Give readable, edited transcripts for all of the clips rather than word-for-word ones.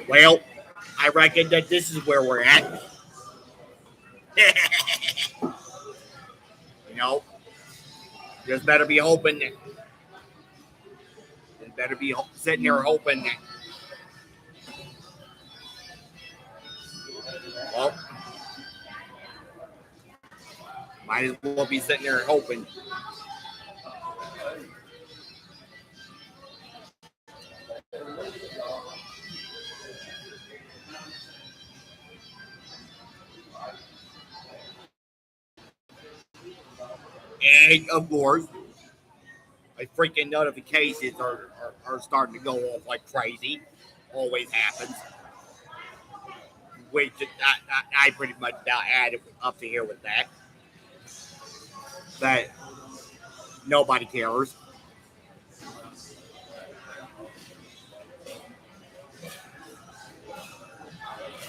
Well, I reckon that this is where we're at. You know, just better be hoping that, better be sitting there hoping that, well, might as well be sitting there hoping. And of course, my freaking notifications are starting to go off like crazy. Always happens. Which I pretty much now added up to here with that. But nobody cares.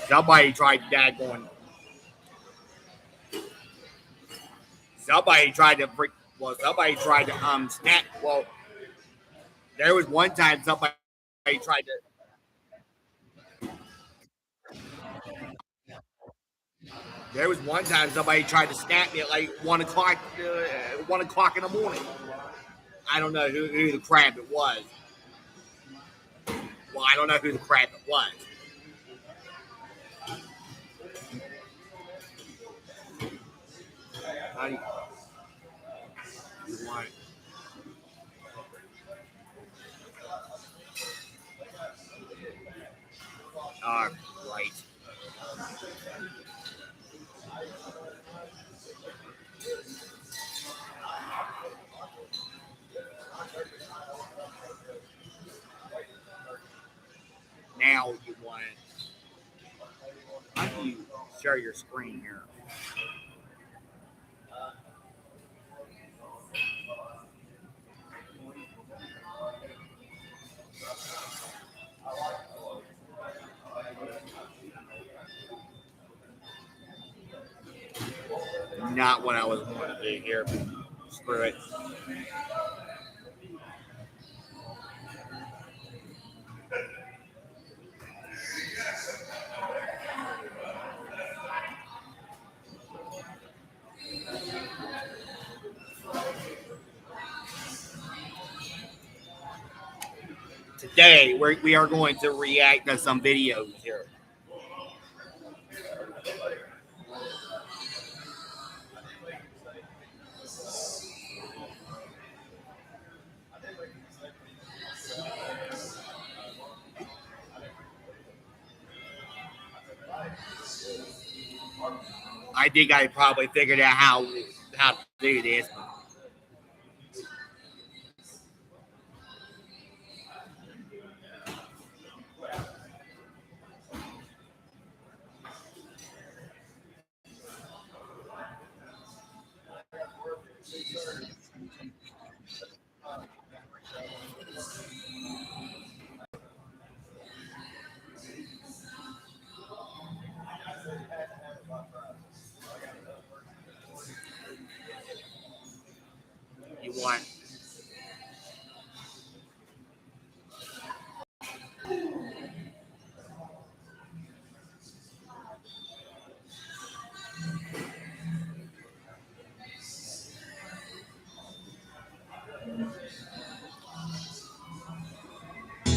Somebody tried daggone. Somebody tried to freak. Well, somebody tried to snap. Well, there was one time somebody tried to. There was one time somebody tried to snap me at like 1 o'clock, 1 o'clock in the morning. I don't know who the crap it was. Well, I don't know who the crap it was. How do you want? Right. Now you want. How do you share your screen here? Not what I was going to do here. Screw it. Today, we are going to react to some videos here. I think I probably figured out how to do this. You want.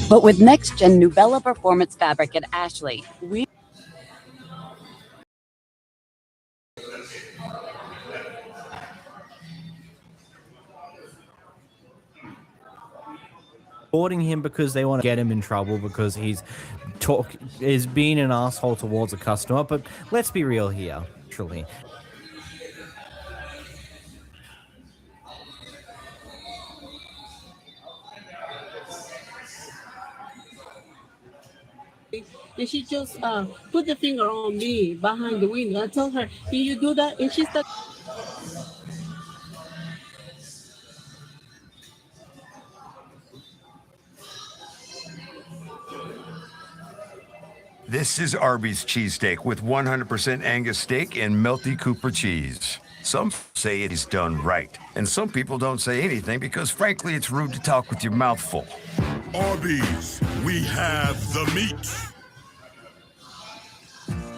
But with next-gen Nubella Performance Fabric at Ashley, we supporting him because they want to get him in trouble because he's being an asshole towards a customer. But let's be real here, truly. And she just put the finger on me behind the window. I told her, "Can you do that?" And she started. This is Arby's cheesesteak with 100% Angus steak and melty Cooper cheese. Some say it is done right, and some people don't say anything because, frankly, it's rude to talk with your mouth full. Arby's, we have the meat.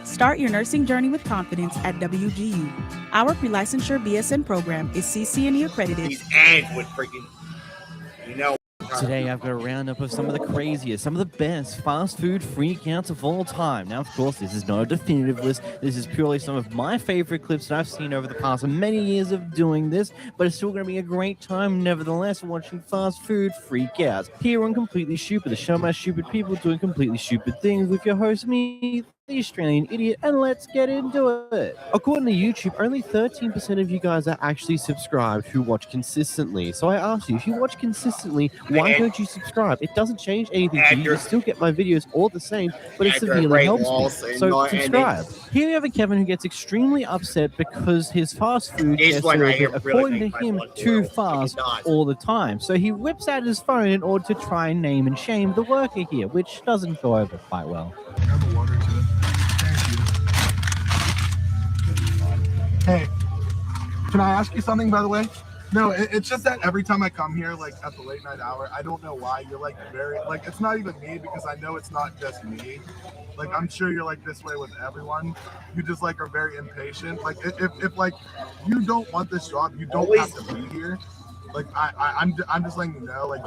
Start your nursing journey with confidence at WGU. Our pre-licensure BSN program is CCNE accredited. These ads would freaking, you know. Today, I've got a roundup of some of the craziest, some of the best fast food freakouts of all time. Now, of course, this is not a definitive list. This is purely some of my favorite clips that I've seen over the past many years of doing this, but it's still going to be a great time, nevertheless, watching fast food freakouts. Here on Completely Stupid, the show about stupid people doing completely stupid things with your host, me, the Australian idiot, and let's get into it. According to YouTube, only 13% of you guys are actually subscribed who watch consistently. So I ask you, if you watch consistently, why don't you subscribe? It doesn't change anything for you. You still get my videos all the same, but it severely helps me. So subscribe. Here we have a Kevin who gets extremely upset because his fast food gets delivered, according to him, too fast all the time. So he whips out his phone in order to try and name and shame the worker here, which doesn't go over quite well. Hey, can I ask you something, by the way? No, it's just that every time I come here, like at the late night hour, I don't know why you're like very, like, it's not even me because I know it's not just me. Like, I'm sure you're like this way with everyone. You just like are very impatient. Like, if like you don't want this job, you don't have to be here. Like, I'm just letting you know, like,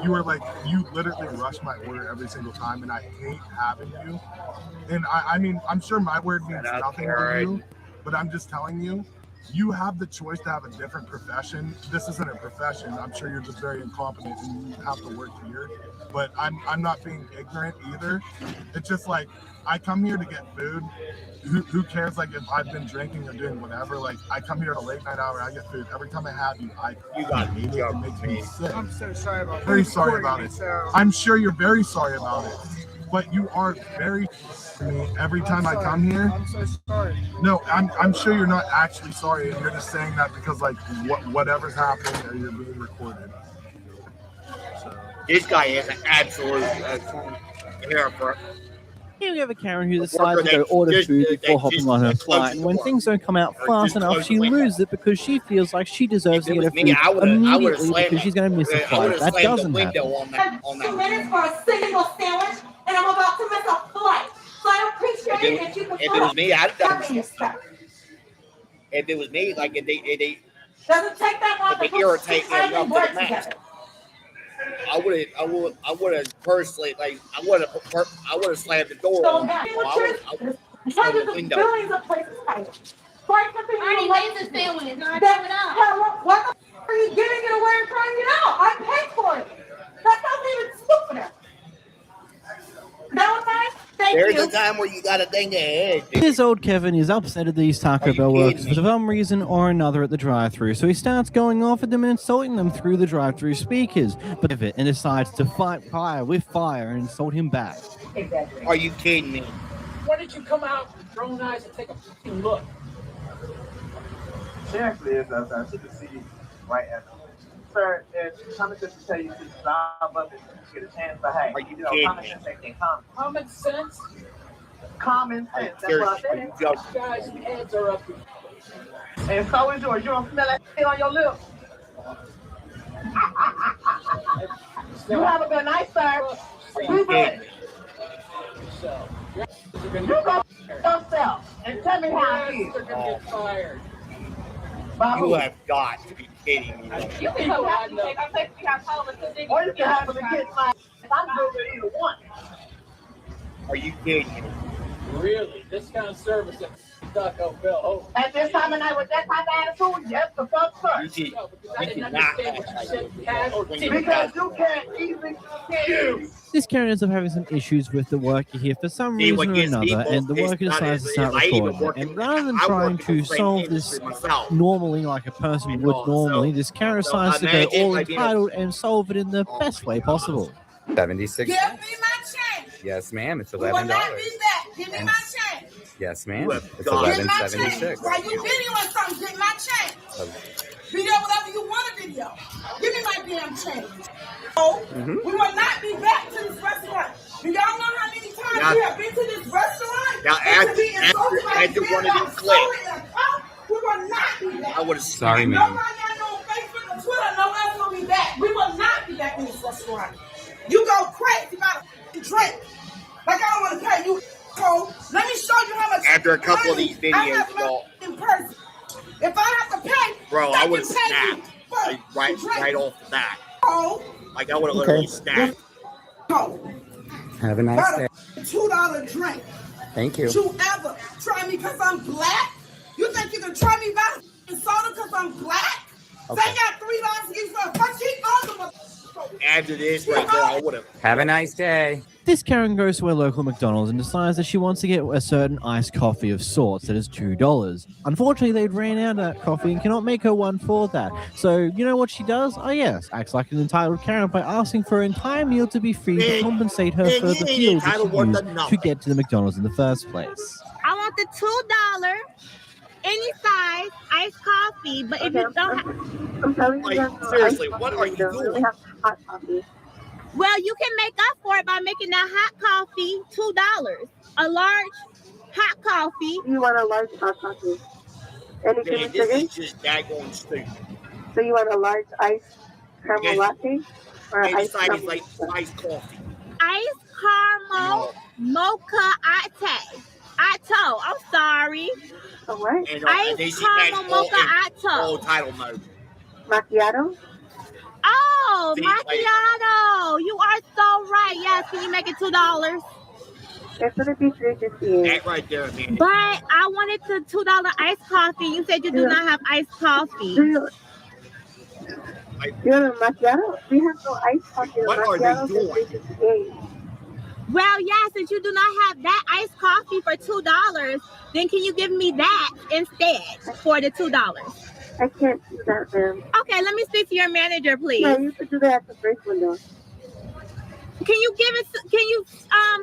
you literally rush my order every single time, and I hate having you. And I mean, I'm sure my word means nothing to you, but I'm just telling you, you have the choice to have a different profession. This isn't a profession. I'm sure you're just very incompetent and you have to work here. But I'm not being ignorant either. It's just like, I come here to get food. Who cares, like, if I've been drinking or doing whatever? Like, I come here at a late night hour, I get food. Every time I have you, You got me, it makes me sick. I'm so sorry about that. Very sorry about it. I'm sure you're very sorry about it. But you are very to me every time I come here. I'm so sorry. No, I'm sure you're not actually sorry, and you're just saying that because, like, whatever's happening or you're being recorded. So. This guy is an absolute hero for. Here we have a Karen who decides to go order food before hopping on her flight, and when things don't come out fast enough, she loses it because she feels like she deserves to get her food immediately because she's going to miss a flight. That doesn't happen. 2 minutes for a single sandwich, and I'm about to miss a flight. So I appreciate it if you can If it was me, I'd done it. If it was me, like, if they Doesn't take that long to irritate me enough to work the max. together. I would have personally, like, I would have slammed the door. So I now, would have hundreds the of window. billions of places fighting. Flight company Already like made the sandwich. Not that- coming out. What the f- are you giving it away and trying it out? I paid for it. That doesn't even stupid. That was nice. Thank There's you. a time where you gotta think ahead. This old Kevin is upset at these Taco Bell workers for some reason or another at the drive-thru, so he starts going off at them and insulting them through the drive-thru speakers, but and decides to fight fire with fire and insult him back. Are you kidding me? Why did you come out with your own eyes and take a fucking look? Seriously, it's I should see right at them. Sir, it's common sense to tell you to stop up and get a chance to hey. Are you common sense ain't common. Common sense? Common sense. That's what I said. Guys' heads are up. And so is yours. You don't smell that shit on your lips. You have a good night, sir. Be good. You go yourself and tell me how it is. They're gonna get fired. You have got to be kidding me. You can go out and take or you can have them get my. I'm good with either one. Are you kidding me? Really? This kind of service at Taco Bell. Oh. At this time of night with that type of attitude, yes, the fuck, sir. You No, because I did didn't not understand what you said. You had or didn't Because have. you can't easily choose. This Karen ends up having some issues with the worker here for some See, reason what or gets another, people and the is worker not decides to as- start I even recording work it. And in- rather than I trying work in to the same solve this industry myself. normally like a person You would know, normally, so- this Karen so decides to go imagine, all like, being a- entitled and solve it in the best way possible. 76. Give me my change. Yes, ma'am. It's We will $11. not be back. Give me my change. Yes, ma'am. You have It's got- Give my change. 11.76. While you videoing something, get my change. Video whatever you want to video. Give me my damn change. Oh, we will not be back to this restaurant. Do y'all know how many times Now- we have been to this restaurant? Now, And to be after insulted by one of $10 these clips, soda in a cup? We will not be back. I would have. Sorry, Nobody ma'am. got no Facebook or Twitter. No else will be back. We will not be back in this restaurant. You go crazy about a drink. Like I don't want to pay you. So let me show you how much. After a couple of these I videos, have y'all, in person. If I have to pay, bro, I would have snapped like, drink. right off the bat. Oh, Like I would have literally snapped. Have a nice day. $2 drink. Thank you. You ever try me because I'm black? You think you can try me by soda because I'm black? Okay. They got $3 to give you a fuck. Keep on the After this right there, I would have. Have a nice day. This Karen goes to a local McDonald's and decides that she wants to get a certain iced coffee of sorts that is $2. Unfortunately, they'd ran out of that coffee and cannot make her one for that. So, you know what she does? Oh yes, acts like an entitled Karen by asking for her entire meal to be free to compensate her for the fuel that she used to get to the McDonald's in the first place. I want the $2 any size iced coffee, but if you don't have, I'm telling you, Like, seriously, what are you doing? We have hot coffee. well, you can make up for it by making that hot coffee $2. A large hot coffee. You want a large hot coffee? Anything Man, with this sugar? is just daggone stupid. So you want a large iced caramel latte or Any iced side is caramel? like iced coffee. Iced caramel mocha latte. I'm sorry. A what? And Iced they see caramel mocha all title mode. Macchiato? Oh, See, macchiato. You are so right. Yes, can you make it $2? It's gonna be $3.58. That right there, man. But I wanted the $2 iced coffee. You said you do not have iced coffee. Do you want a macchiato? We have no iced coffee. What are they Macchiato doing? is $3.58. Well, yeah, since you do not have that iced coffee for $2, then can you give me that instead for the $2? I can't do that, ma'am. Okay, let me speak to your manager, please. Yeah, you could do that at the break window. Can you show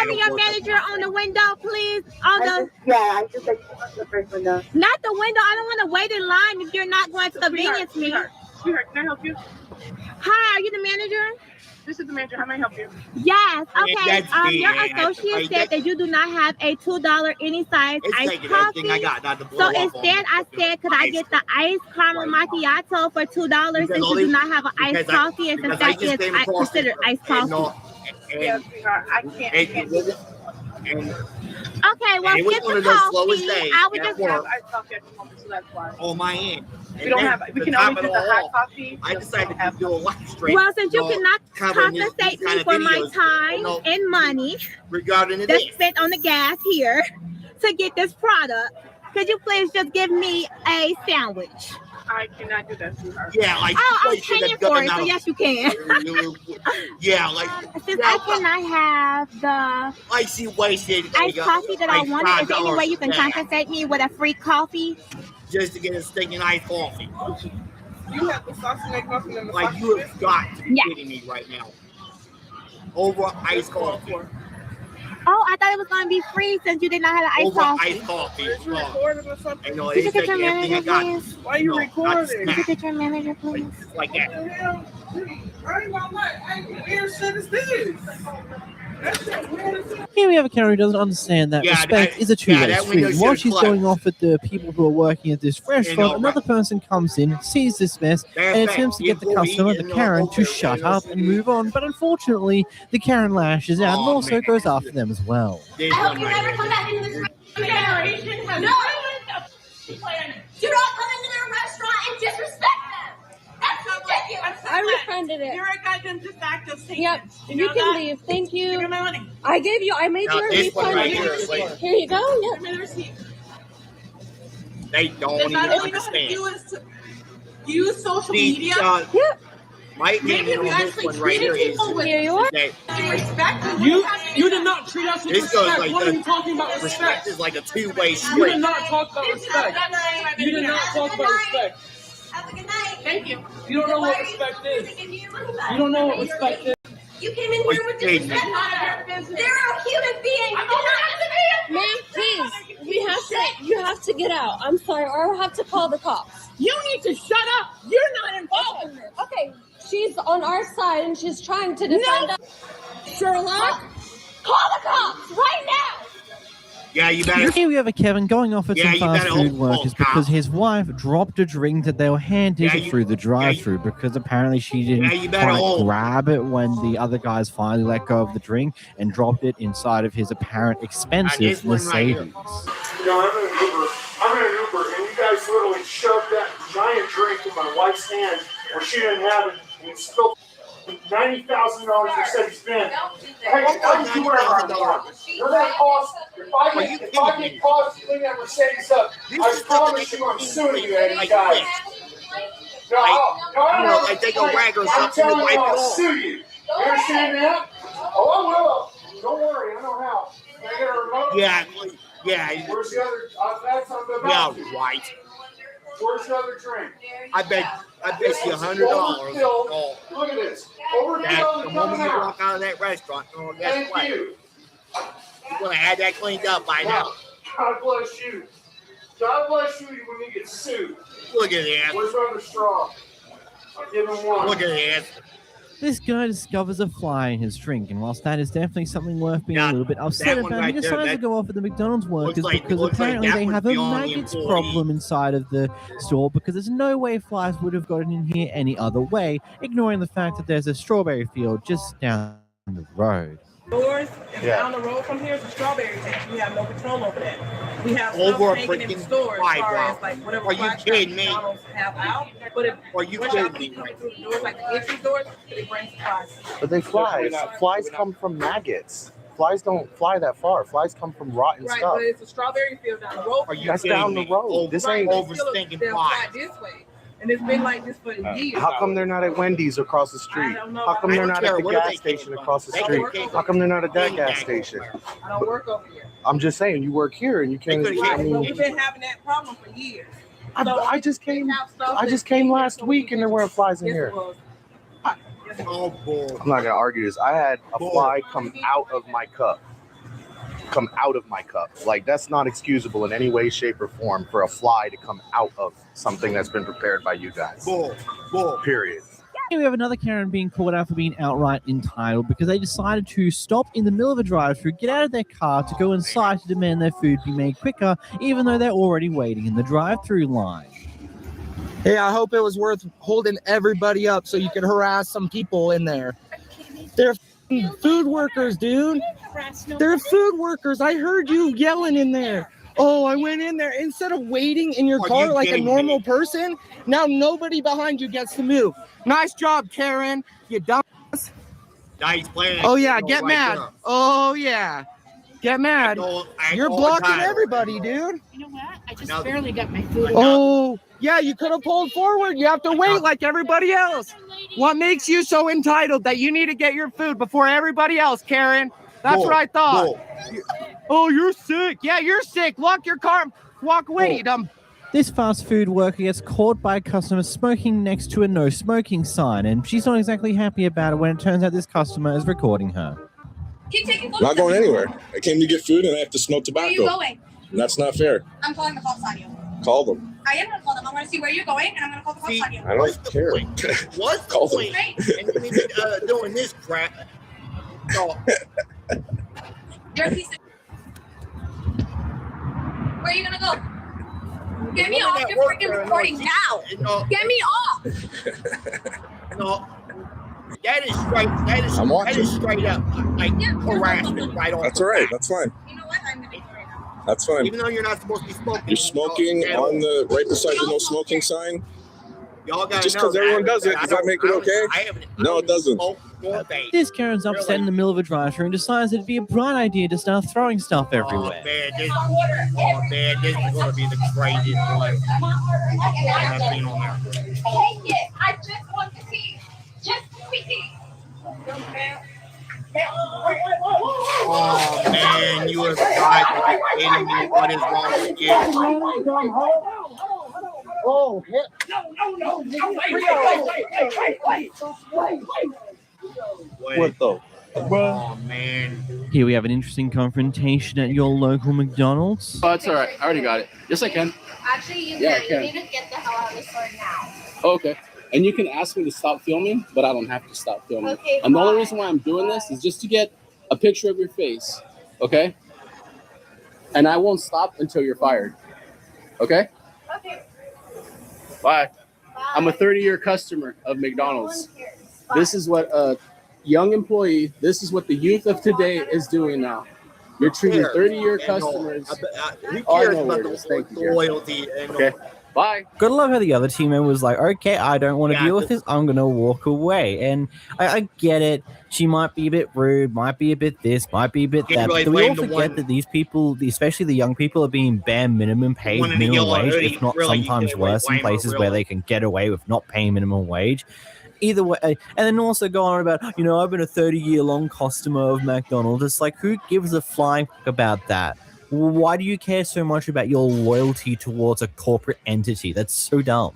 me your manager on the window, please? I just like the break window. Not the window. I don't want to wait in line if you're not going to convenience me. Sweetheart, can I help you? Hi, are you the manager? This is the manager. How may I help you? Yes. Okay. That's me, Your man. associate said that you do not have a $2 any size It's iced taking coffee. everything I got not to blow So up on instead, me. I said, could I get the iced caramel macchiato for $2 since you do not have an iced coffee, and since that is considered iced coffee. Yes, sweetheart. I can't. Okay, well, it was skip one the of those slowest coffee. days I would at just work. I coffee at the moment, so that's why. On my end. We don't have. We can only do the hot coffee. I decided to do a live stream. Well, since you cannot covering these compensate kind me of for my videos, time no, and money regarding that's this. spent on the gas here to get this product, could you please just give me a sandwich? I cannot do that, sweetheart. Yeah, like I'm you should paying have for done it, so that. yes, you can. Yeah, like Since I cannot have the icy wasted iced coffee that I like wanted, is there any way you can $5 compensate me with a free coffee? just to get a stinking iced coffee. You have the sauce and egg muffin and the Like sauce you and have got to be Yeah. kidding me right now. Over iced coffee. Oh, I thought it was going to be free since you did not have an iced Over coffee. iced coffee. Is you recording or something? You know, Could you they get your take everything I manager, got. please? Why are you No, not recording? Could you snack. get your manager, please? Like What that. the hell? I ain't gonna lie. What weird shit is this? That's just weird as hell. Here we have a Karen who doesn't understand that Yeah, respect that- is a two-way that window street. While should she's close. going off at the people who are working at this restaurant, know, another person comes in, sees this mess, and attempts to get the customer, the Karen, to shut up and move on. But unfortunately, the Karen lashes out and Oh, also man. goes after them as well. This I hope one you right never here. come back into this generation. No, do not come into their restaurant and disrespect them. That's ridiculous. I refunded it. You're a goddamn de facto statement. Yep. You can leave. Thank Give me you. my money. I gave you. I made Now, you a this one refund. right here is like- Here you go. Give me the receipt. They don't Does even not only know how to understand. do is to use social media. Yep. My Maybe opinion we on this actually one right treated here is people with Here you are. that respect. You did not treat us with this goes respect. like What are you this. talking about Respect respect? is like a two-way You street. did not talk about respect. You did not talk about respect. Have a good night. Thank you. You don't know what respect is. You don't know what respect is. You came in here with disrespect on her. They're a human being. Ma'am, please. You have to get out. I'm sorry, or I'll have to call the cops. You need to shut up. You're not involved in this. Okay, she's on our side and she's trying to defend us. Sherlock, call the cops right now. Yeah, you better. Here we have a Kevin going off at Yeah, some you fast better food hold workers pal. because his wife dropped a drink that they were handed through the drive-through because apparently she didn't you better quite hold. grab it when the other guys finally let go of the drink and dropped it inside of his apparent expensive this one right here. Mercedes. You know, I'm in an Uber, and you guys literally shoved that giant drink in my wife's hand where she didn't have it, and you spilled $90,000 Mercedes-Benz. Hey, I can do whatever I want. You're gonna cost, if I get caught cleaning that Mercedes up, I promise you I'm suing you, Eddie, guys. No, like they go rag or I'm something to telling wipe you, it I'll off. sue you. You understand that? Oh, I will. Don't worry, I know how. Can I get a remote? Yeah. Where's the other? That's on the Yeah, mountain. right. Where's the other drink? I bet you $100. Overkill. Look at this. Overkill. The moment you walk out of that restaurant, guess what? You're gonna have that cleaned up by now. God bless you. God bless you when you get sued. Look at that. Where's the other straw? I'll give him one. Look at that. This guy discovers a fly in his drink, and whilst that is definitely something worth being a little bit upset that one about, he right there, decides to go off at the McDonald's workers because apparently that they one's have a beyond the maggots employee. problem inside of the store because there's no way flies would have gotten in here any other way, ignoring the fact that there's a strawberry field just down the road. Doors and down the road from here is a strawberry patch. We have no control over that. We have Over stuff a hanging in the freaking store as far fly, as like whatever Are you fly kidding traps me? McDonald's have out. But if Are you once y'all kidding keep me? coming through the doors like the entry doors, it brings flies. But they fly. Flies come from maggots. Flies don't fly that far. Flies come from rotten Right, stuff. but it's a strawberry field down the road. Are you That's kidding down me? the road. This ain't over stinking They'll flies. fly this way. And it's been like this for years. How come they're not at Wendy's across the street? I don't know. How come I they're don't not care. at the Where do gas they station came across the from? street? They came How come they're not at that gas station? I don't work over here. I'm just saying, you work here and you can't. I Right, but mean, we've been having that problem for years. I just came. I just came last week and there weren't flies in here. Oh, boy. I'm not gonna argue this. I had a fly come out of my cup. Like, that's not excusable in any way, shape, or form for a fly to come out of something that's been prepared by you guys. Period. Here we have another Karen being called out for being outright entitled because they decided to stop in the middle of a drive-thru, get out of their car to go inside to demand their food be made quicker, even though they're already waiting in the drive-thru line. Hey, I hope it was worth holding everybody up so you could harass some people in there. They're food workers, dude. They're food workers. I heard you yelling in there. Oh, I went in there. Instead of waiting in your car like a normal person, now nobody behind you gets to move. Nice job, Karen. You dumb. Nice plan. Oh, yeah, get mad. Oh, yeah. Get mad. You're blocking everybody, dude. You know what? I just barely got my food. Oh, yeah, you could have pulled forward. You have to wait like everybody else. What makes you so entitled that you need to get your food before everybody else, Karen? That's what I thought. Oh, you're sick. Yeah, you're sick. Lock your car. Walk away, you dumb. This fast food worker gets caught by a customer smoking next to a no smoking sign, and she's not exactly happy about it when it turns out this customer is recording her. Keep taking photos. Not going anywhere. I came to get food and I have to smoke tobacco. Where are you going? And that's not fair. I'm calling the cops on you. Call them. I am going to call them. I'm going to see where you're going, and I'm going to call the cops on you. I don't care. What's Call the them. point in doing this crap? So, You're a piece of... Where are you going to go? Get me off your freaking recording now. Get me off. no, that is straight up like harassment right on. That's all right. That's fine. You know what? I'm going to do it right now. That's fine. Even though you're not supposed to be smoking. You're smoking on the right beside the no smoking sign. Y'all gotta Just know because everyone does it, I does that don't- make it I okay? haven't No, it doesn't. This Karen's upset in the middle of a drive-thru and decides it'd be a bright idea to start throwing stuff everywhere. Man, this is gonna be the craziest one I've seen on there. Take it. I just want to see. Just quickly. Oh man, you have got to be kidding me. What is wrong with you? Oh, no. Wait. What though? Oh man. Here we have an interesting confrontation at your local McDonald's. Oh, it's all right. I already got it. Yes, I can. Actually, you Yeah, I can. can. You need to get the hell out of the store now. Oh, okay. And you can ask me to stop filming, but I don't have to stop filming. Okay, And the only fine. reason why I'm doing this is just to get a picture of your face. Okay? and I won't stop until you're fired. Okay? Okay. Bye. I'm a 30-year customer of McDonald's. This is what a young employee, this is what the youth of today is doing now. You're treating 30-year customers. Who Oh, I cares know about where it is. Thank the you. loyalty? And Okay. Bye. Gotta love how the other team member was like, okay, I don't want to Yeah, deal with this. I'm going to walk away. And I get it. She might be a bit rude, might be a bit this, might be a bit Can't that. really But do we all blame the forget one- that these people, especially the young people, are being bare minimum paid one in the minimum yellow wage, hoodie, if not really, you sometimes can't really worse in blame her, places where really. they can get away with not paying minimum wage. Either way, and then also go on about, I've been a 30-year-long customer of McDonald's. It's like, who gives a flying fuck about that? Why do you care so much about your loyalty towards a corporate entity? That's so dumb.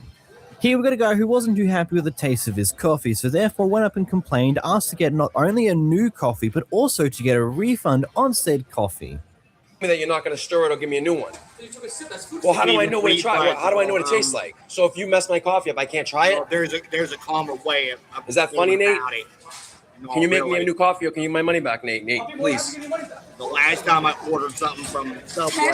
Here we've got a guy who wasn't too happy with the taste of his coffee, so therefore went up and complained, asked to get not only a new coffee, but also to get a refund on said coffee. That you're not going to stir it or give me a new one. Well, how do I know what it How do I know what it tastes like? So if you mess my coffee up, I can't try it. There's a calmer way of Is that funny, going Nate? about it. No, Can you make me really. a new coffee or can you give my money back, Nate? Nate, please. The last time I ordered something from Subway,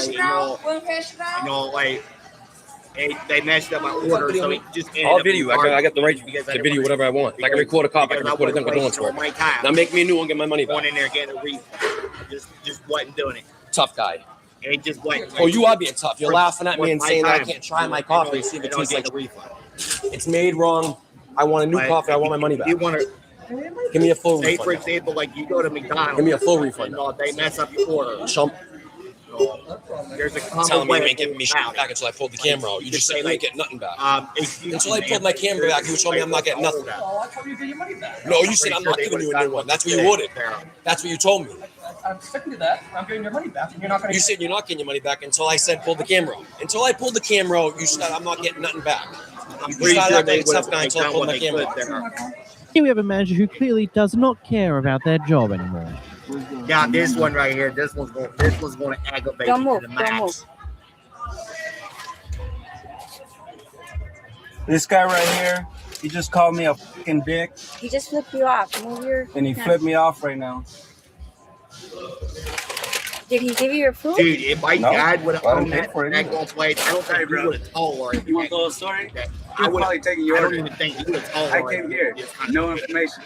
like they messed up my order, so it just ended I'll up video. I got the right to video whatever I want. If I can record a cop, I can record a thing. Going to my time. Now make me a new one, get my money Going back. in there getting a refund, just wasn't doing it. Tough guy. It just wasn't. Oh, you are being tough. You're laughing at me and my saying that I time. can't try my coffee and see if it tastes like a refund. it's made wrong. I want a new coffee. I want my money back. You want to Give me a full say, refund. for example, like you go to McDonald's. Give me a full refund. They mess up your order. Chump. There's a common Telling me way you of ain't giving me shit going about back until I pulled the camera out. You just said I ain't getting nothing back. it. Until I pulled my camera back, you told me I'm not getting nothing back. No, you said I'm not giving you a new one. That's what you ordered. That's what you told me. I'm sticking to that. I'm getting your money back, and you're not going to. You said you're not getting your money back until I said pull the camera out. Until I pulled the camera out, you said I'm not getting nothing back. I'm You pretty started sure acting they like a tough would guy have until I done pulled what my they camera could out. there. Here we have a manager who clearly does not care about their job anymore. Yeah, this one right here. This one's going to aggravate Don't you move, to the don't max. This guy right here, he just called me a fucking dick, He just flipped you off. Move your. and he hand. flipped me off right now. Did he give you your food? Dude, if my No, dad would have I didn't owned pay that for it either. place, I don't think he would have told her. You want the whole story? I would probably taking your I don't order. even think he would have told I her. came here, no information.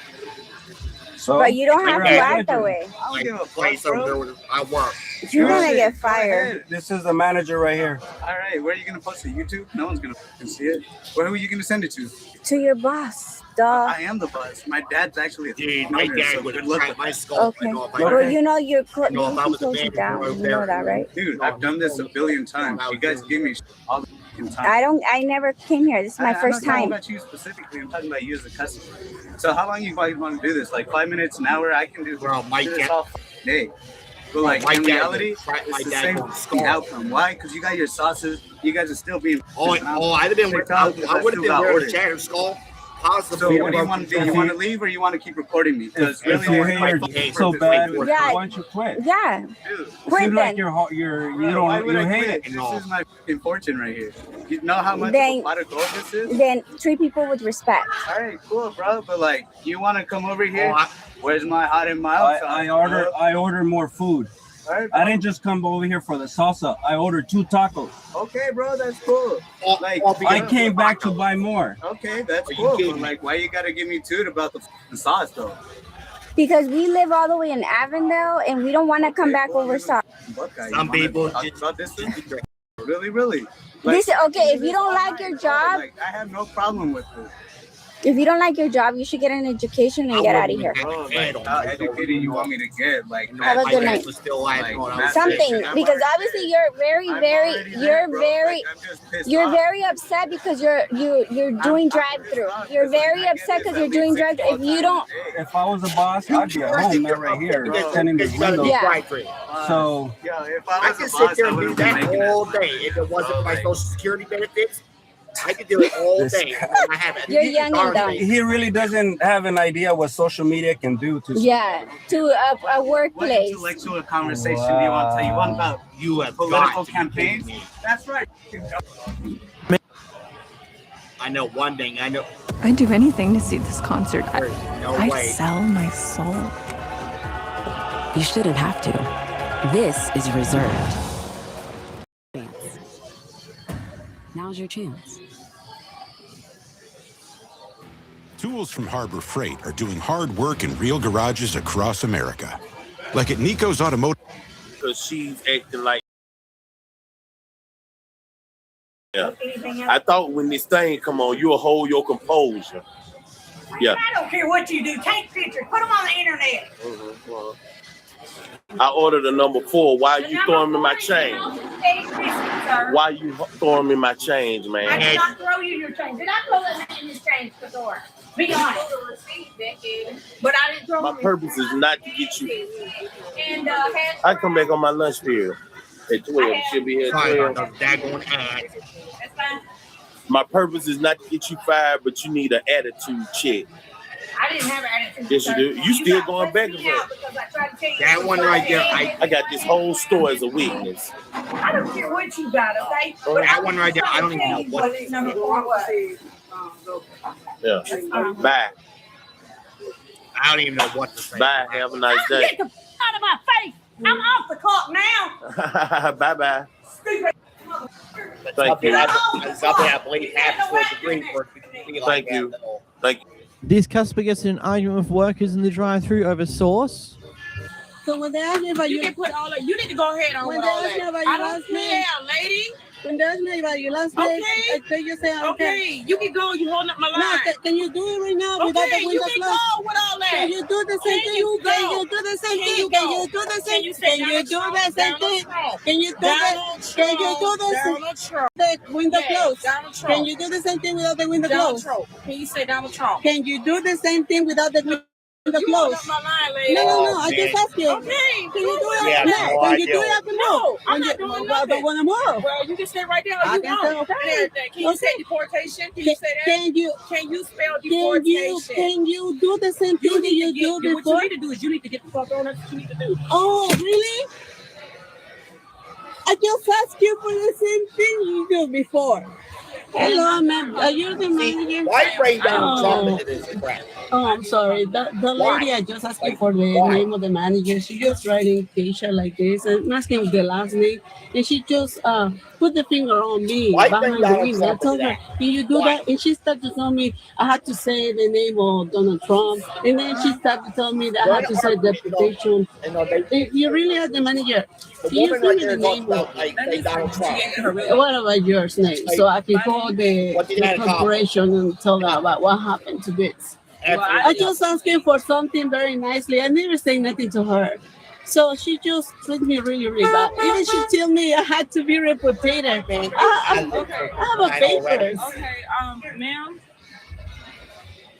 So, But you don't have to Okay. act that way. I don't give a Place fuck, over there bro. where I work. You're Go gonna ahead, get go fired. ahead. This is the manager right here. All right, where are you gonna post it? YouTube? No one's gonna fucking see it. Where are you gonna send it to? To your boss. Duh. I am the boss. My dad's actually a Dude, my owner, so dad would good have luck cracked with my that. skull. Okay. You know, if I- Well, you know you're if I you was can a close man it down. over You there, know that, right? Dude, I've done this a billion times. You guys give me all the fucking time. I never came here. This is my I'm first not talking time. about you specifically. I'm talking about you as a customer. So how long you guys want to do this? Like 5 minutes, an hour? I can do Bro, my this dad- all day. But like my in dad reality, would crack my it's the dad same on the skull. outcome. Why? Because you got your sauces. You guys are still being. I'd have been with. I would have been wearing a shattered skull. So Possibly. what do you want to do? You want to leave or you want to keep recording me? Because If really, you it's hate my your fault. dick so bad, Yeah. why don't you quit? Yeah. Dude, Quit seems like then. you why don't would I hate quit? it. This is my fucking fortune right here. You know how much Then- of a pot of gold this is? Then treat people with respect. All right, cool, bro. But like, you want to come over here? Oh, Where's my hot and mild? I order more food. All right, I didn't just come over here for the salsa. I ordered 2 tacos. Okay, bro, that's cool. Like, I came back to buy more. Okay, that's cool. But like, why you gotta give me 2 about the sauce though? Because we live all the way in Avondale and we don't want to come back over sauce. Some people about this thing? Really? This okay, if you don't like your job, Like, I have no problem with this. if you don't like your job, you should get an education and get out of here. Bro, like, how educated you want me to get? Like, Have a good night. Something, because obviously you're very upset because you're doing drive-through. You're very upset because you're doing drive-through. If you don't, If I was a boss, I'd be at home, not right here, tending this window. Yeah. So, if I could sit there and do that all day if it wasn't for my Social Security benefits. I could do it all day. I have it. You're young and dumb. he really doesn't have an idea what social media can do to. Yeah, to a workplace. What intellectual conversation do you want to tell? You want about You have political got to be campaigns? kidding me. That's right. I know one thing. I know. I'd do anything to see this concert. No I'd way. sell my soul. You shouldn't have to. This is reserved. now's your chance. Tools from Harbor Freight are doing hard work in real garages across America. Like at Nico's Automotive. Because she's acting like. Yeah. I thought when this thing come on, you'll hold your composure. Yeah. I don't care what you do. Take pictures. Put them on the internet. I ordered a number 4. Why are you throwing me my change? Why you throwing me my change, man? I did not throw you your change. Did I throw that man in his change, Kadora? Be honest. But I didn't throw My him purpose is not to get you. And I come back on my lunch period at 12. She'll be here at 12. My purpose is not to get you fired, but you need an attitude check. I didn't have an attitude. Yes, you do. You still going back and forth. That one right there, I got this whole store as a weakness. I don't care what you got, okay? Oh, that one right there, I don't even know what. Number 4 was. Yeah. Bye. I don't even know what to say. Bye. Have a nice day. Get the out of my face. I'm off the clock now. Bye bye. Thank you. I believe half the degree for it to be like Thank that. you. Thank you. This customer gets in an argument with workers in the drive-thru over sauce. So when they ask me about You can put all that. You need to go ahead on when with they all ask me that. about I your don't last name, care, lady. when they ask me about your last name, they just say okay. Okay, you can go. You holding up my line. No, can you do it right now Okay, without the you window can closed? go with all that. Can you do the same Can thing? you go? Can you do the same Can thing? you Can go? you do the Can same? you say Can you do Donald the same Trump? thing? Donald Can you do that? Donald Can you do the Donald Trump. the window Yes, closed? Donald Trump. Can you do the same thing without the window Donald closed? Trump. Can you say Donald Trump? Can you do the same thing without the window You hold closed? up my line, lady. No. I just asked you. Okay. Can you do it? Yeah, No. no, Can I you do do. it at the No, move? I'm not doing I nothing. don't want to move. Well, you can say right there. I You can want say okay. and everything. Can you say deportation? Can you say that? Can you spell Can deportation? you do the same thing that you do What before? you need to do is you need to get the fuck on. That's what you need to do. Oh, really? I just asked you for the same thing you do before. Hello, ma'am. Are you the manager? Why bring down Trump into this crap? Oh, I'm sorry. The lady I just asked you for the name of the manager. She just writing Keisha like this and I'm asking the last name, and she just put the finger on me Why behind bring the Donald window. I Trump told into her, that? "Can you do that?" And she started to tell me I had to say the name of Donald Trump, and then she started to tell me that I had to say deportation. If you really are the manager, The can you woman tell right me there the talks name about of? like say Donald Trump. What about yours name? So I can call the What did that accomplish? corporation and tell them about what happened to this. I just asking for something very nicely. I never say nothing to her. So she just treated me really, really bad. Even she told me I had to be reported. I have a papers. Okay, ma'am.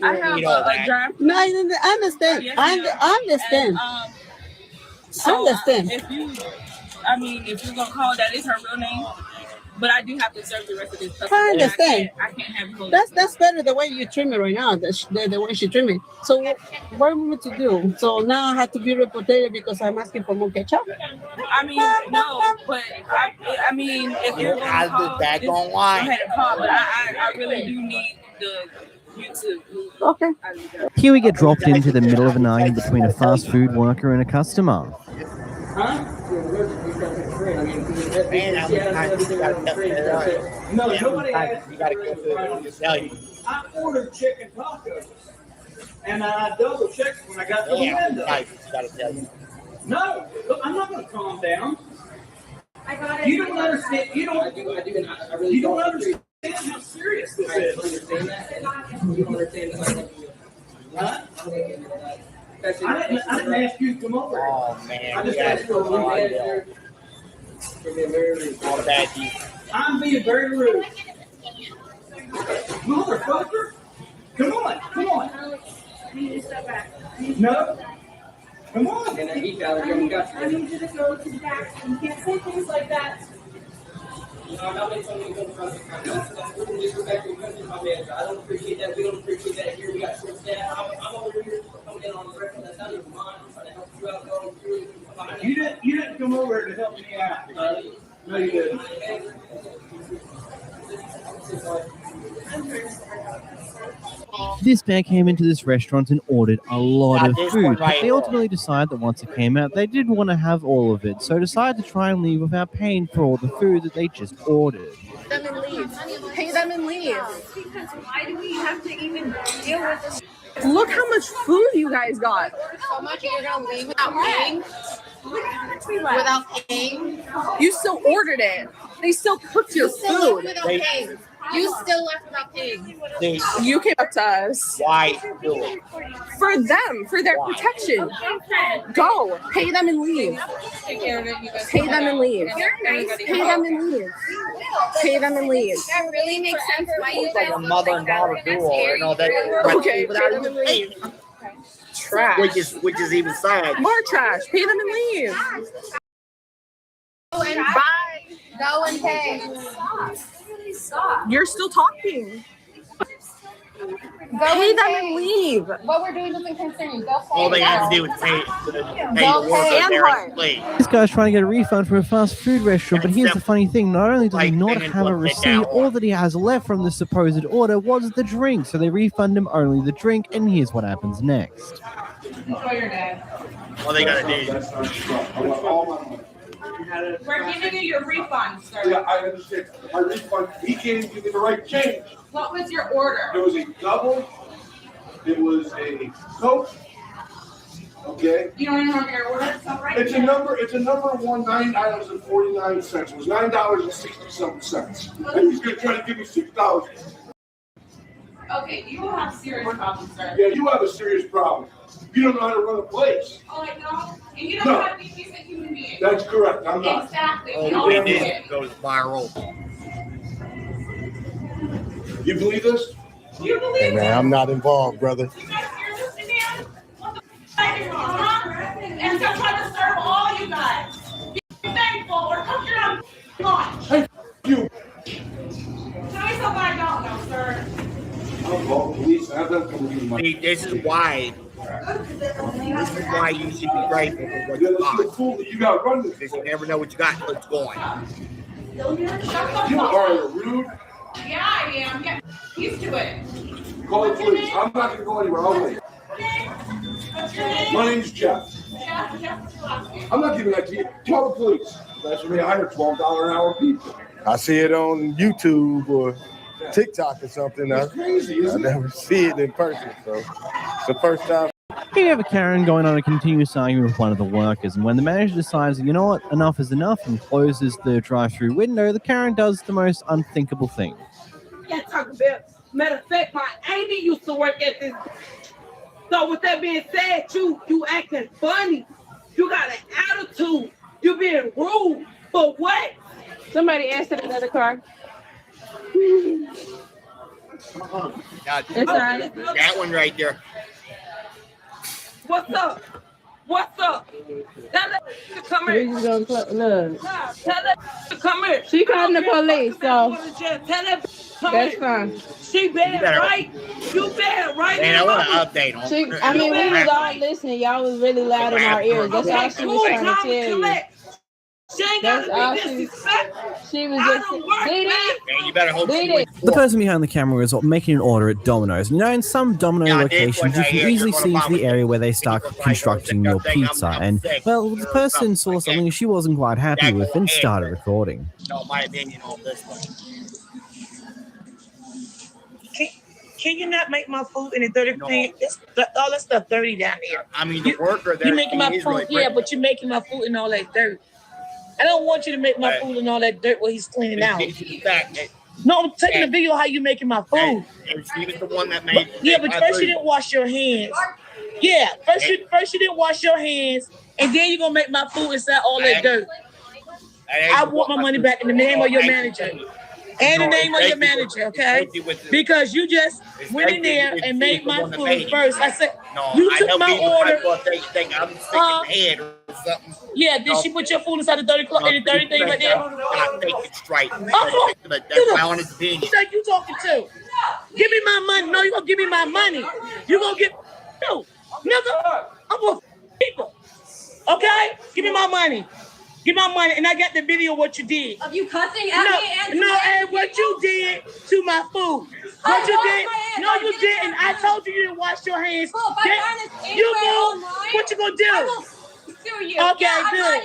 I have a draft. No, I understand. Yes, I ma'am. understand. And, I understand. If you're gonna call that is her real name, but I do have to serve the rest of this customer. I understand. I can't have you hold That's better the way you treat me right now. The way she treat me. So what am I to do? So now I have to be reported because I'm asking for more ketchup. I mean, no, but I mean, if you're going to call, that just going go line. ahead and call. But I really do need you to. Okay. Here we get dropped into the middle of an argument between a fast food worker and a customer. No, nobody asked. You gotta go through the tell you. I ordered chicken tacos, and I double checked when I got to the window. You gotta tell you. No, look, I'm not going to calm down. You don't understand. You don't understand how serious this is. You don't understand. Huh? I didn't ask you to come over. Oh man, I just you asked you to come over. I'm being very rude. Motherfucker! Come on! No? Come on! I need you to go to the back. You can't say things like that. I don't appreciate that. We don't appreciate that here. We got short staff. I'm over here coming in on the record. That's not even mine. I'm trying to help you out going through. You didn't come over to help me out. No, you didn't. This man came into this restaurant and ordered a lot Now, of this food, one but right they here. ultimately decided that once it came out, they didn't want to have all of it, so decided to try and leave without paying for all the food that they just ordered. Them and leave. Pay them and leave. Because why do we have to even deal with this? Look how much food you guys got. So much you're gonna leave without paying? Without paying? You still ordered it. They still cooked your food. You still left without paying. You came up to us. Why do it? For them, for their protection. Go. Pay them and leave. Pay them and leave. Pay them and leave. Pay them and leave. That really makes sense why you guys Like a mother and daughter duel, you know, that Okay, without pay them and even leave. paying. Trash. Which is even sad. More trash. Pay them and leave. Bye. Go and pay. You're still talking. Go Pay and them pay. and leave. What we're doing doesn't concern you. Go pay. All they have to do is pay the worker their employee. This guy's trying to get a refund from a fast food restaurant, but here's the funny thing, not only does he not have a receipt, all that he has left from the supposed order was the drink, so they refund him only the drink, and here's what happens next. All they gotta do. We're giving you your refund, sir. Yeah, I understand. My refund, he can't even give me the right change. What was your order? It was a double. It was a Coke. Okay. You don't even remember your order? It's a number one, $9.49. It was $9.67. And he's gonna try to give me $6. Okay, you will have serious problems, sir. Yeah, you have a serious problem. You don't know how to run a place. Oh, I don't? And you don't No. have to be a decent human being. That's correct. I'm not. Exactly. All We all we do did it. goes viral. You believe this? You believe Hey, man, I'm not involved, brother. And so trying to serve all you guys. Be thankful or come your own lunch. Hey, you. Tell me something I don't know, sir. I'll call the police. Have them come give me my. See, this is why you should be grateful for what you That's the got. fool that you got running. Because you never know what you got until it's gone. You are rude. Yeah, I am. Get used to it. Call the police. I'm not gonna go anywhere. I'll wait. What's your name? My name's Jeff. Jeff, what's your last name? I'm not giving that to you. Call the police. That's what they hire $12 an hour people. I see it on YouTube or TikTok or something. It's crazy, I isn't it? never see it in person, so it's the first time. Here you have a Karen going on a continuous argument with one of the workers, and when the manager decides, you know what, enough is enough, and closes the drive-through window, the Karen does the most unthinkable thing. Can't talk about. Matter of fact, my auntie used to work at this. So with that being said, you acting funny. You got an attitude. You being rude. For what? Somebody answered another car. That one right there. What's up? What's up? Tell that to come here. We just gonna look. Tell that to come here. She called the police, so Tell that to come that's here. fine. She bad, right? You bad, right? Man, I want to update on. She, I mean, we was all listening. Y'all was really loud in our ears. That's all she was trying to tell you. She ain't That's gotta all be she was. disrespectful. She was I just. don't work, Did man. it? Man, you better hope Did she it? The person behind the camera is making an order at Domino's. You know, in some Domino Yeah, I did locations, one you right can here. easily You're see gonna into the find area where they start constructing your pizza. And, well, the person saw something she wasn't quite happy with and started recording. No, my opinion on this one. Can you not make my food in a dirty thing? All that stuff dirty down there. I mean, the worker there. You making my he's food, really yeah, but you're making my food in all that dirt. I don't want you to make my food in all that dirt while he's cleaning out. The fact that No, I'm taking a video of how you making my food. and she was the one that made. Yeah, but first you didn't wash your hands. Yeah, first you didn't wash your hands, and then you're gonna make my food inside all that dirt. I want my money back in the name of your manager. And the name of your manager, okay? Because you just went in there and made my food first. I said, you took my order. I'm sticking head or something. Yeah, did she put your food inside the dirty thing right there? I'll take it straight. Oh, That's my honest opinion. Who think you talking to? Give me my money. No, you gonna give me my money. You gonna get no, nigga. I'm gonna people. Okay? Give me my money. Give my money, and I got the video of what you did. Of you cussing at me and no, and what you did to my food. But you did. No, you didn't. I told you you didn't wash your hands. You move. What you gonna do? Okay, good.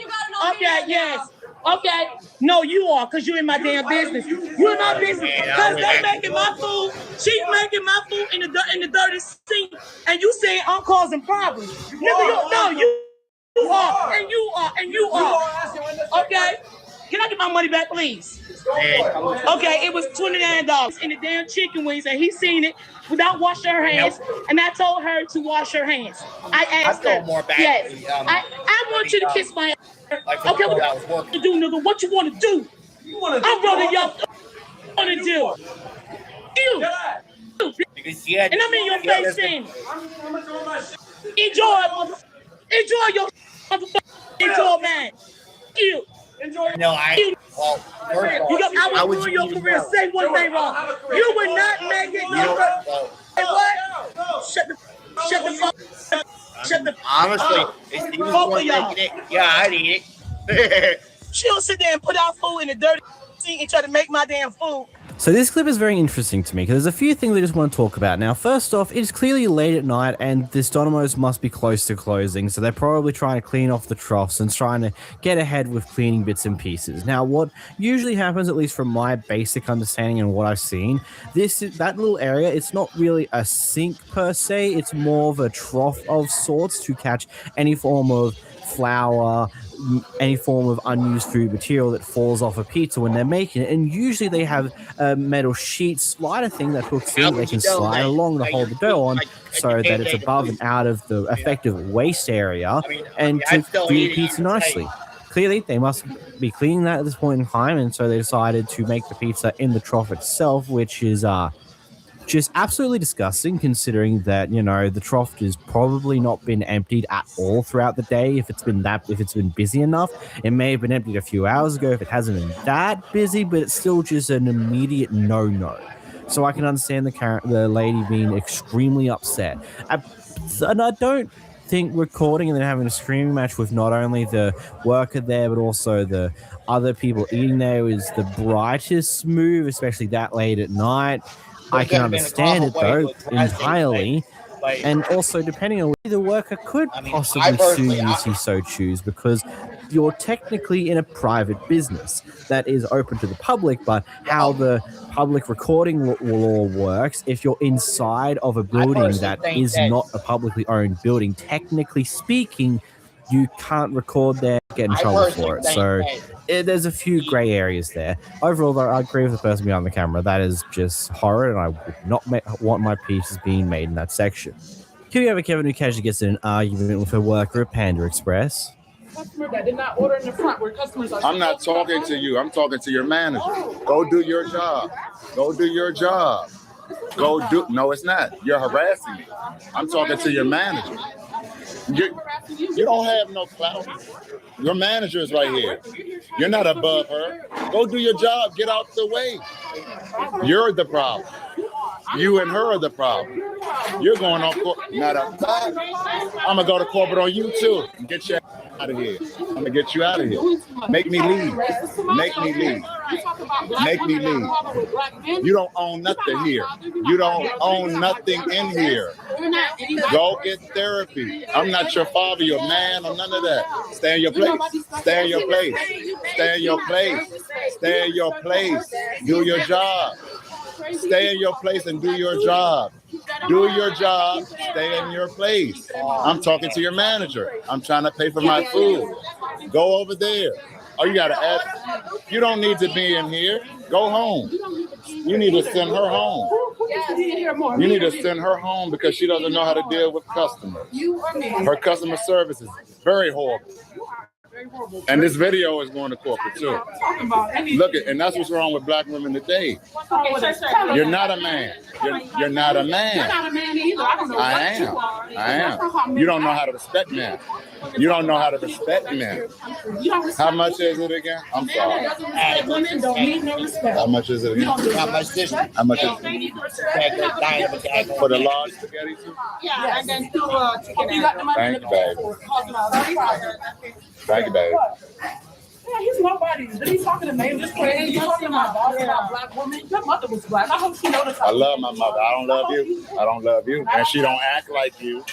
Okay, yes. Okay. No, you are, because you're in my damn business. You're in my business. Because they making my food. She's making my food in the dirty sink. And you saying I'm causing problems. Nigga, you are. And you are. And you are. Okay? Can I get my money back, please? Okay, it was $29 in the damn chicken wings, and he seen it without washing her hands, and I told her to wash her hands. I asked her. Yes. I want you to kiss my ass. Okay, what you do, nigga? What you want to do? I'm running y'all. What you want to do? You. And I'm in your face saying, enjoy your enjoy, man. You. No, I would ruin your career. Say one thing wrong. You would not make it. Hey, what? Shut the fuck. Honestly, if he was one making it, yeah, I'd eat it. She'll sit there and put our food in the dirty sink and try to make my damn food. So this clip is very interesting to me because there's a few things I just want to talk about. Now, first off, it's clearly late at night and this Domino's must be close to closing, so they're probably trying to clean off the troughs and trying to get ahead with cleaning bits and pieces. Now, what usually happens, at least from my basic understanding and what I've seen, that little area, it's not really a sink per se, it's more of a trough of sorts to catch any form of flour, any form of unused food material that falls off a pizza when they're making it. And usually they have a metal sheet slider thing that hooks in, they can slide along to hold the dough on so that it's above and out of the effective waste area and to do the pizza nicely. Clearly, they must be cleaning that at this point in time, and so they decided to make the pizza in the trough itself, which is just absolutely disgusting, considering that, you know, the trough has probably not been emptied at all throughout the day. If it's been busy enough, it may have been emptied a few hours ago if it hasn't been that busy, but it's still just an immediate no-no. So I can understand the lady being extremely upset. And I don't think recording and then having a screaming match with not only the worker there but also the other people eating there is the brightest move, especially that late at night. I can understand it though entirely, and also depending on whether the worker could possibly sue you if he so choose, because you're technically in a private business that is open to the public. But how the public recording law works, if you're inside of a building that is not a publicly owned building, technically speaking, you can't record there, get in trouble for it. So there's a few gray areas there. Overall, though, I agree with the person behind the camera. That is just horrid, and I would not want my pieces being made in that section. Here we have a Kevin who casually gets in an argument with a worker at Panda Express. Customer that did not order in the front where customers are. I'm not talking to you. I'm talking to your manager. Go do your job. Go do your job. No, it's not. You're harassing me. I'm talking to your manager. You don't have no clout. Your manager is right here. You're not above her. Go do your job. Get out the way. You're the problem. You and her are the problem. You're going on court. I'm going to go to corporate on you too. Get your out of here. I'm going to get you out of here. Make me leave. Make me leave. Make me leave. You don't own nothing here. You don't own nothing in here. Go get therapy. I'm not your father, your man, or none of that. Stay in your place. Stay in your place. Stay in your place. Stay in your place. Do your job. Stay in your place and do your job. Do your job. Stay in your place. I'm talking to your manager. I'm trying to pay for my food. Go over there. Oh, you got to ask. You don't need to be in here. Go home. You need to send her home. You need to send her home because she doesn't know how to deal with customers. Her customer service is very horrible. And this video is going to corporate too. Look at, and that's what's wrong with black women today. You're not a man. You're not a man. You're not a man either. I am. You don't know how to respect men. You don't know how to respect men. How much is it again? I'm sorry. Women don't need no respect. How much is it again? How much is it? How much is it? For the large spaghetti too? Yeah, and then two chicken. You got the money in the bag for it. Thank you, baby. Yeah, he's nobody. He's talking to me. Just crazy. He's talking to my daughter about black woman. Your mother was black. I hope she noticed. I love my mother. I don't love you. I don't love you. And she don't act like you.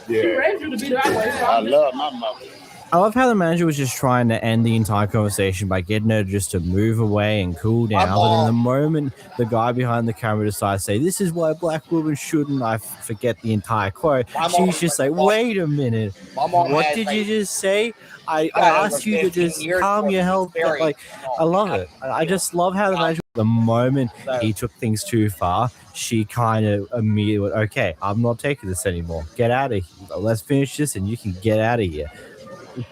Yeah. She raised you to be that way. So I love my mother. I love how the manager was just trying to end the entire conversation by getting her just to move away and cool down. But in the moment the guy behind the camera decides to say, "This is why black women shouldn't," I forget the entire quote. She's just like, "Wait a minute. What did you just say? I asked you to just calm your health." Like, I love it. I just love how the manager, the moment he took things too far, she kind of immediately went, "Okay, I'm not taking this anymore. Get out of here. Let's finish this and you can get out of here."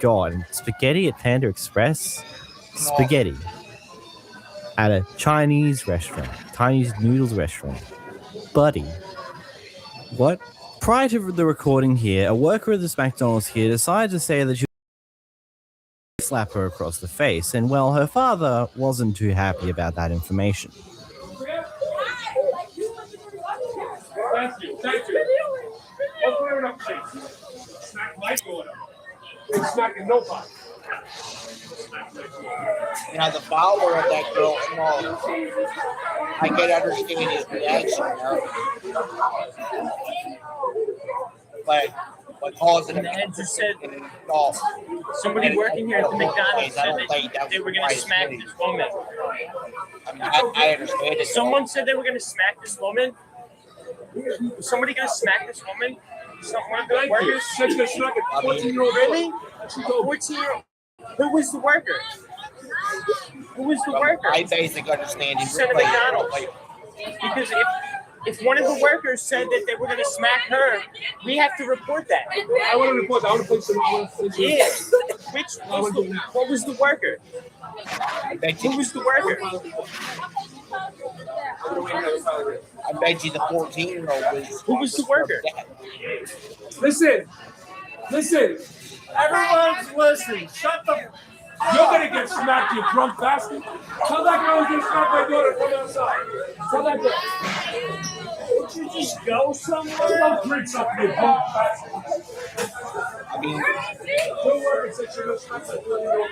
God, spaghetti at Panda Express? Spaghetti at a Chinese restaurant, Chinese noodles restaurant. Buddy, what? Prior to the recording here, a worker at this McDonald's here decided to say that she would slap her across the face, and well, her father wasn't too happy about that information. Thank you. Thank you. Open it up, please. Snack light order. It's snacking nobody. Now, the follower of that girl, I can understand his reaction, but causing the end just said somebody working here at the McDonald's said that they were going to smack this woman. I understand it. Someone said they were going to smack this woman. Was somebody going to smack this woman? One of the workers? 14-year-old really? 14-year-old. Who was the worker? Who was the worker? I basically understand She said at McDonald's. Because if one of the workers said that they were going to smack her, we have to report that. I want to report that. I want to place it. Yeah. What was the worker? Who was the worker? I bet you the 14-year-old was. Who was the worker? Listen. Everyone's listening. Shut the. You're gonna get smacked, you drunk bastard. Tell that girl who's gonna smack my daughter from outside. Tell that girl. Would you just go somewhere? Don't drink something, you drunk bastard. I mean, don't worry, since you're gonna smack my daughter.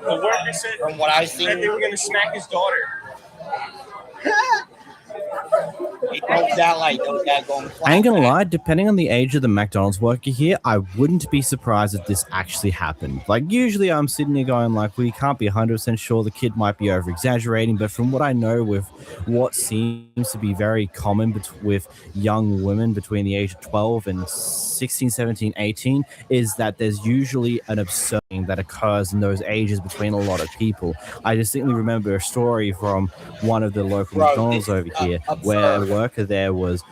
The worker said from what I've seen, that they were going to smack his daughter. I ain't gonna lie, depending on the age of the McDonald's worker here, I wouldn't be surprised if this actually happened. Like, usually I'm sitting there going, like, we can't be 100% sure, the kid might be over-exaggerating, but from what I know with what seems to be very common with young women between the age of 12 and 16, 17, 18, is that there's usually an absurd thing that occurs in those ages between a lot of people. I distinctly remember a story from one of the local McDonald's over here, where a worker there was,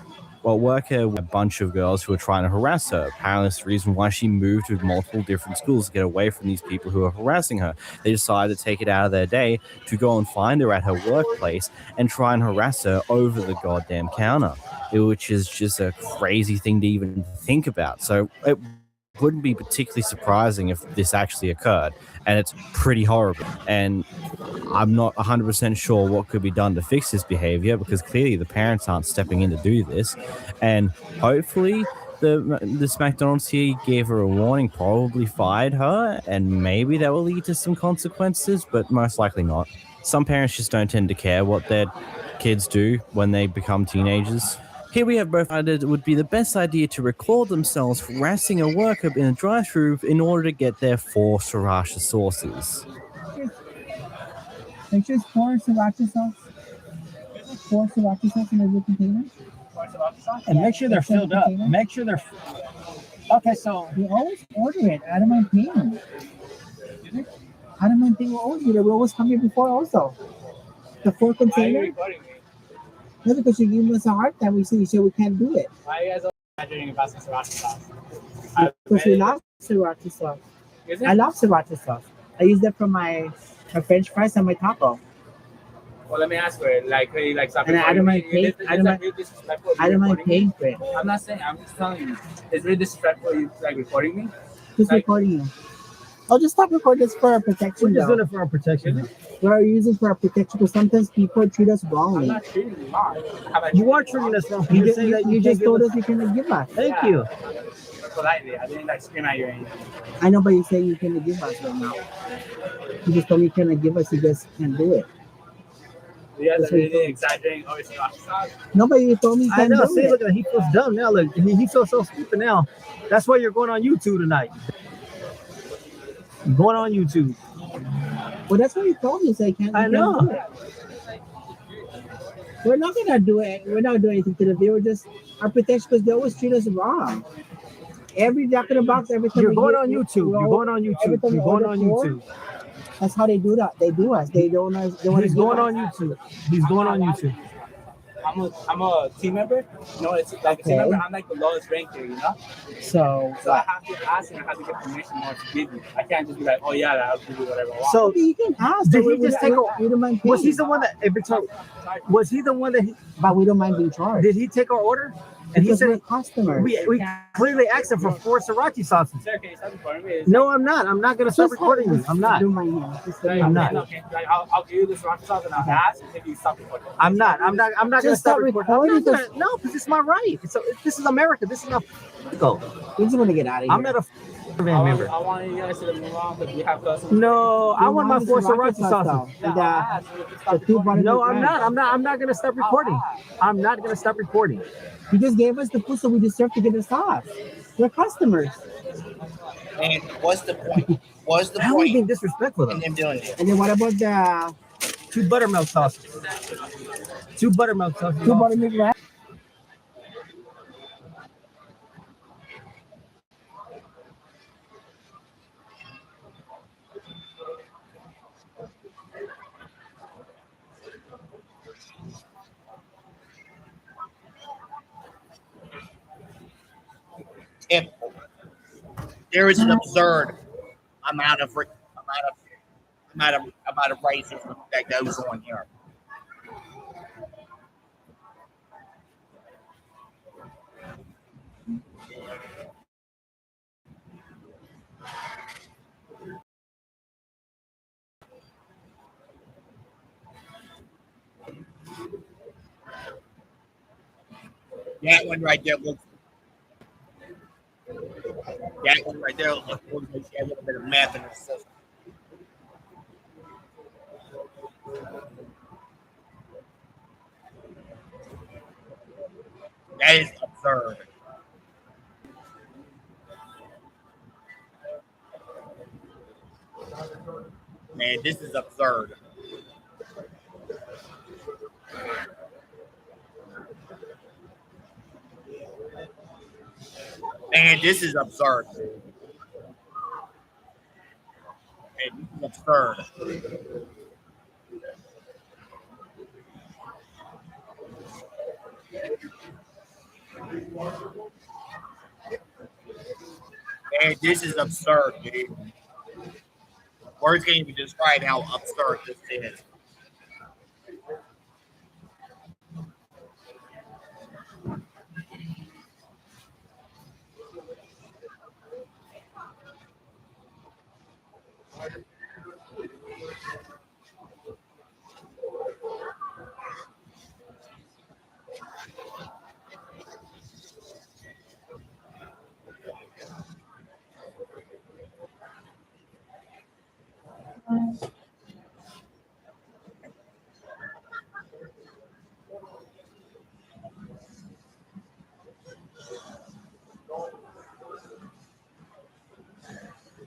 a bunch of girls who were trying to harass her. Apparently, it's the reason why she moved to multiple different schools to get away from these people who are harassing her. They decided to take it out of their day to go and find her at her workplace and try and harass her over the goddamn counter, which is just a crazy thing to even think about. So it wouldn't be particularly surprising if this actually occurred, and it's pretty horrible. And I'm not 100% sure what could be done to fix this behavior, because clearly the parents aren't stepping in to do this. And hopefully this McDonald's here gave her a warning, probably fired her, and maybe that will lead to some consequences, but most likely not. Some parents just don't tend to care what their kids do when they become teenagers. Here we have both decided it would be the best idea to record themselves harassing a worker in a drive-thru in order to get their 4 sriracha sauces. Make sure it's 4 sriracha sauce. 4 sriracha sauce in every container. And make sure they're filled up. Make sure they're. Okay, so we always order it. I don't mind paying. I don't mind paying. We always do that. We always come here before also. The 4 container. No, because you give us a hard time. We say we can't do it. Why are you guys imagining about some sriracha sauce? Because we love sriracha sauce. I love sriracha sauce. I use that for my French fries and my taco. Well, let me ask for it. Like, really, like something. And I don't mind paying. I don't mind paying for it. I'm not saying. I'm just telling you. It's really disrespectful. You like recording me. Who's recording you? I'll just stop recording this for our protection. We're just though. doing it for our protection. We're using for our protection because sometimes people treat us wrongly. I'm not treating you wrong. You are treating us wrong. You just told us you couldn't give us. Thank you. Politely. I didn't like scream at you or anything. I know, but you're saying you couldn't give us right now. You just told me you couldn't give us. You just can't do it. You guys are really exaggerating. Always Nobody you told me you I can't know. do See, it. look at him. He feels dumb now. Look, he feels so stupid now. That's why you're going on YouTube tonight. You're going on YouTube. Well, that's what you told me. So you can't. I know. Do it. We're not gonna do it. We're not doing anything to them. They were just our protection because they always treat us wrong. Every Jack in the Box, every time You're going on YouTube. You're going on YouTube. You're going on YouTube. That's how they do that. They do us. They don't. He's going on YouTube. He's going on YouTube. I'm a team member. No, it's like a team member. I'm like the lowest ranked here, you know. So I have to ask and I have to get permission in order to give you. I can't just be like, oh yeah, I'll give you whatever I want. So you can ask. Did he just take? Was he the one that every time? Was he the one that? But we don't mind being charged. Did he take our order? And he said, customers. We clearly asked him for 4 sriracha sauces. Sir, can you stop recording me? No, I'm not. I'm not going to stop recording you. I'm not. I'm not. I'll give you this sriracha sauce and I'll ask if you stop recording. I'm not going to stop recording. No, because it's my right. This is America. This is not. Go. We just want to get out of here. I'm not a van member. I want you guys to move on because we have customers. No, I want my 4 sriracha sauces. No, I'm not. I'm not going to stop recording. I'm not going to stop recording. You just gave us the food, so we deserve to get the sauce. We're customers. And what's the point? What's the How are we point being disrespectful? in them doing it? And then what about the 2 buttermilk sauces? 2 buttermilk sauces. 2 buttermilk wraps? If there is an absurd amount of racism that goes on here. That one right there looks. That one right there looks like a little bit of meth in the system. That is absurd. Man, this is absurd. Man, this is absurd. Man, this is absurd. Man, this is absurd, dude. Words can't even describe how absurd this is.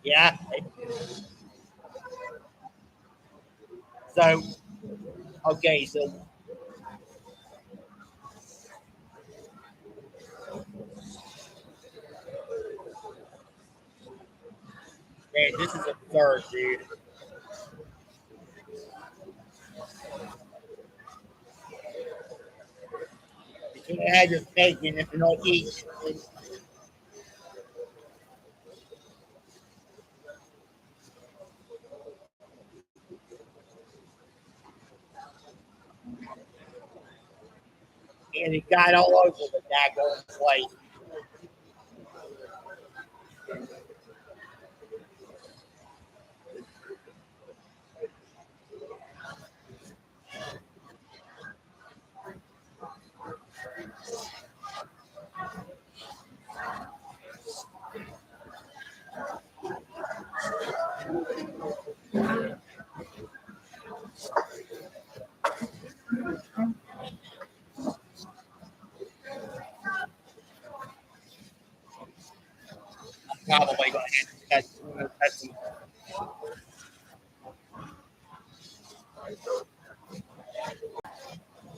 Yeah. So, okay, so man, this is absurd, dude. You can't have your steak and if you're not eating. And it got all over the daggone place. nobody's gonna handle that. That's